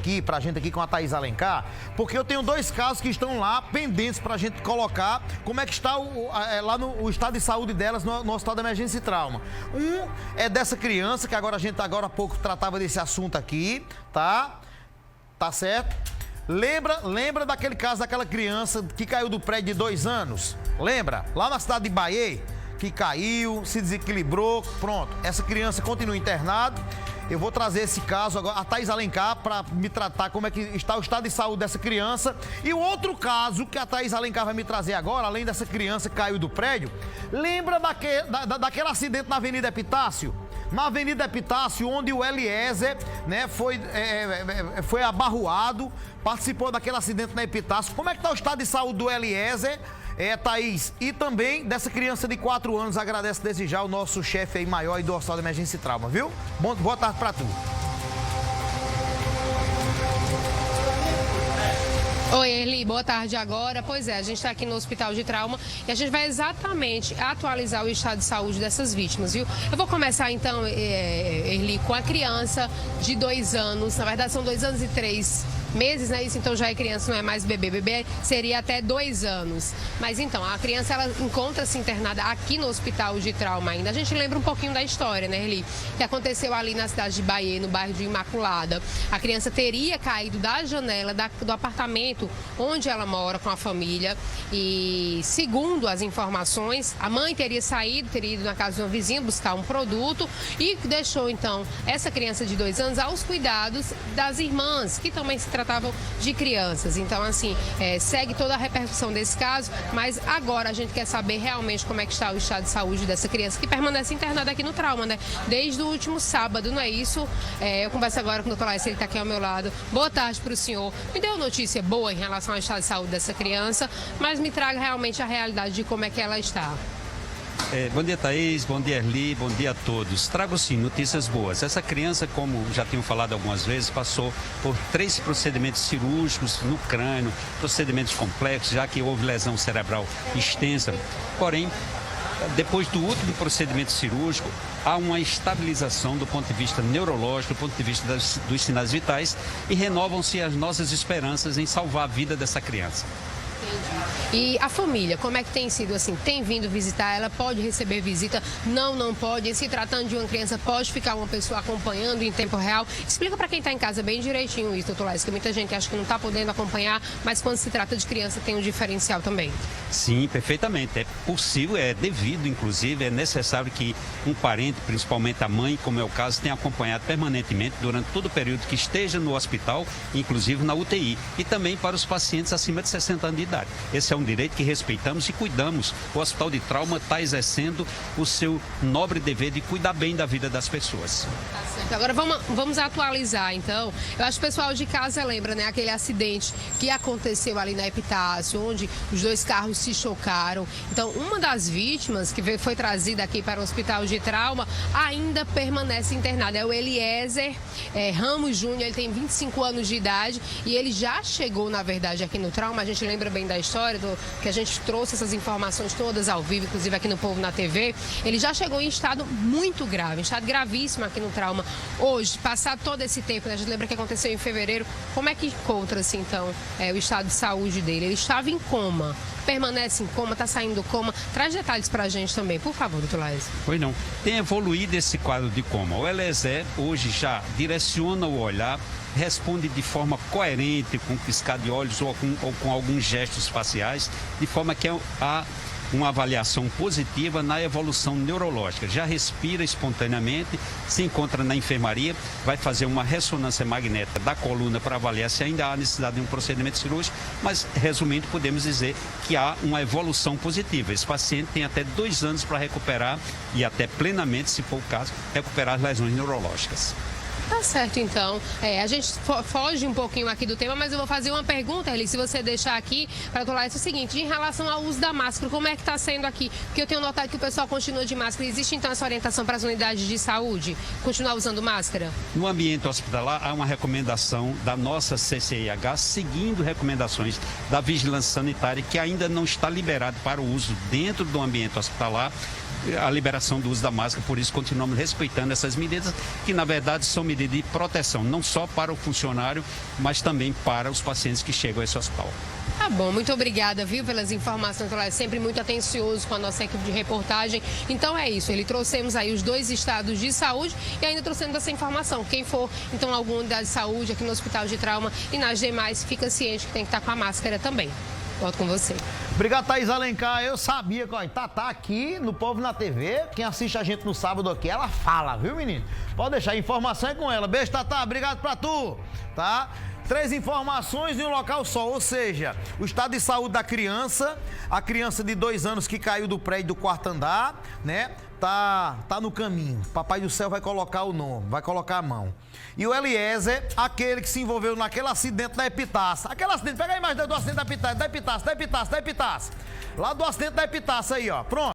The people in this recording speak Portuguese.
aqui, pra gente aqui com a Thaís Alencar, porque eu tenho 2 casos que estão lá pendentes pra gente colocar como é que está lá o estado de saúde delas no Hospital de Emergência e Trauma. Um é dessa criança, que agora a gente agora há pouco tratava desse assunto aqui, tá? Tá certo? Lembra daquele caso daquela criança que caiu do prédio de 2 anos? Lembra? Lá na cidade de Bahia, que caiu, se desequilibrou, pronto. Essa criança continua internada. Eu vou trazer esse caso agora, a Thaís Alencar, para me tratar como é que está o estado de saúde dessa criança. E o outro caso que a Thaís Alencar vai me trazer agora, além dessa criança que caiu do prédio, lembra daquele acidente na Avenida Epitácio? Na Avenida Epitácio, onde o Eliezer, né, foi abarroado, participou daquele acidente na Epitácio. Como é que está o estado de saúde do Eliezer, Thaís? E também dessa criança de 4 anos, agradece desde já o nosso chefe aí maior aí do Hospital de Emergência e Trauma, viu? Boa tarde pra tu. Oi, Erli, boa tarde agora. Pois é, a gente está aqui no Hospital de Trauma e a gente vai exatamente atualizar o estado de saúde dessas vítimas, viu? Eu vou começar então, Erli, com a criança de 2 anos, na verdade são 2 anos e 3 meses, né? Isso então já é criança, não é mais bebê. Bebê seria até 2 anos. Mas então, a criança, ela encontra-se internada aqui no Hospital de Trauma ainda. A gente lembra um pouquinho da história, né, Erli? Que aconteceu ali na cidade de Bahia, no bairro de Imaculada. A criança teria caído da janela do apartamento onde ela mora com a família e, segundo as informações, a mãe teria ido na casa de uma vizinha buscar um produto e deixou então essa criança de 2 anos aos cuidados das irmãs, que também se tratavam de crianças. Então, assim, segue toda a repercussão desse caso, mas agora a gente quer saber realmente como é que está o estado de saúde dessa criança que permanece internada aqui no Trauma, né? Desde o último sábado, não é isso? Eu converso agora com o Dr. Laís, ele está aqui ao meu lado. Boa tarde para o senhor. Me deu notícia boa em relação ao estado de saúde dessa criança, mas me traga realmente a realidade de como é que ela está. Bom dia, Thaís, bom dia, Erli, bom dia a todos. Trago sim notícias boas. Essa criança, como já tenho falado algumas vezes, passou por 3 procedimentos cirúrgicos no crânio, procedimentos complexos, já que houve lesão cerebral extensa. Porém, depois do último procedimento cirúrgico, há uma estabilização do ponto de vista neurológico, do ponto de vista dos sinais vitais e renovam-se as nossas esperanças em salvar a vida dessa criança. E a família, como é que tem sido assim? Tem vindo visitar? Ela pode receber visita? Não pode. E se tratando de uma criança, pode ficar uma pessoa acompanhando em tempo real? Explica para quem está em casa bem direitinho isso, doutor Laís, que muita gente acha que não está podendo acompanhar, mas quando se trata de criança tem um diferencial também. Sim, perfeitamente. É possível, é devido, inclusive, é necessário que um parente, principalmente a mãe, como é o caso, tenha acompanhado permanentemente durante todo o período que esteja no hospital, inclusive na UTI. E também para os pacientes acima de 60 anos de idade. Esse é um direito que respeitamos e cuidamos. O Hospital de Trauma está exercendo o seu nobre dever de cuidar bem da vida das pessoas. Tá certo. Agora vamos atualizar, então. Eu acho que o pessoal de casa lembra, né, aquele acidente que aconteceu ali na Epitácio, onde os 2 carros se chocaram. Então, uma das vítimas que foi trazida aqui para o Hospital de Trauma ainda permanece internada. É o Eliezer Ramos Júnior, ele tem 25 anos de idade e ele já chegou, na verdade, aqui no Trauma. A gente lembra bem da história, que a gente trouxe essas informações todas ao vivo, inclusive aqui no Povo na TV. Ele já chegou em estado muito grave, em estado gravíssimo aqui no Trauma. Hoje, passado todo esse tempo, né, a gente lembra que aconteceu em fevereiro, como é que encontra-se, então, o estado de saúde dele? Ele estava em coma, permanece em coma, está saindo do coma. Traz detalhes para a gente também, por favor, doutor Laís. Pois não. Tem evoluído esse quadro de coma. O Eliezer hoje já direciona o olhar, responde de forma coerente com piscar de olhos ou com alguns gestos faciais, de forma que há uma avaliação positiva na evolução neurológica. Já respira espontaneamente, se encontra na enfermaria, vai fazer uma ressonância magnética da coluna para avaliar se ainda há necessidade de um procedimento cirúrgico, mas, resumindo, podemos dizer que há uma evolução positiva. Esse paciente tem até 2 anos para recuperar e até plenamente, se for o caso, recuperar as lesões neurológicas. Tá certo, então. A gente foge um pouquinho aqui do tema, mas eu vou fazer uma pergunta, Eli, se você deixar aqui, para falar isso, é o seguinte, em relação ao uso da máscara, como é que está sendo aqui? Porque eu tenho notado que o pessoal continua de máscara. Existe, então, essa orientação para as unidades de saúde? Continuar usando máscara? No ambiente hospitalar, há uma recomendação da nossa CCIH, seguindo recomendações da Vigilância Sanitária, que ainda não está liberado para o uso dentro do ambiente hospitalar, a liberação do uso da máscara, por isso continuamos respeitando essas medidas, que na verdade são medidas de proteção, não só para o funcionário, mas também para os pacientes que chegam a esse hospital. Tá bom, muito obrigada, viu, pelas informações. Ela é sempre muito atencioso com a nossa equipe de reportagem. Então é isso, trouxemos aí os 2 estados de saúde e ainda trouxemos essa informação. Quem for, então, alguma unidade de saúde aqui no Hospital de Trauma e nas demais, fica ciente que tem que estar com a máscara também. Volto com você. Obrigado, Thaís Alencar. Eu sabia que tá aqui no Povo na TV. Quem assiste a gente no sábado aqui, ela fala, viu, menino? Pode deixar, informação é com ela. Beijo, Tatá. Obrigado pra tu, tá? 3 informações em um local só, ou seja, o estado de saúde da criança, a criança de 2 anos que caiu do prédio do 4º andar, né? Tá no caminho. Papai do céu vai colocar o nome, vai colocar a mão. E o Eliezer, aquele que se envolveu naquele acidente da Epitácia. Aquele acidente, pega a imagem do acidente da Epitácia. Lá do acidente da Epitácia aí, ó. Pronto.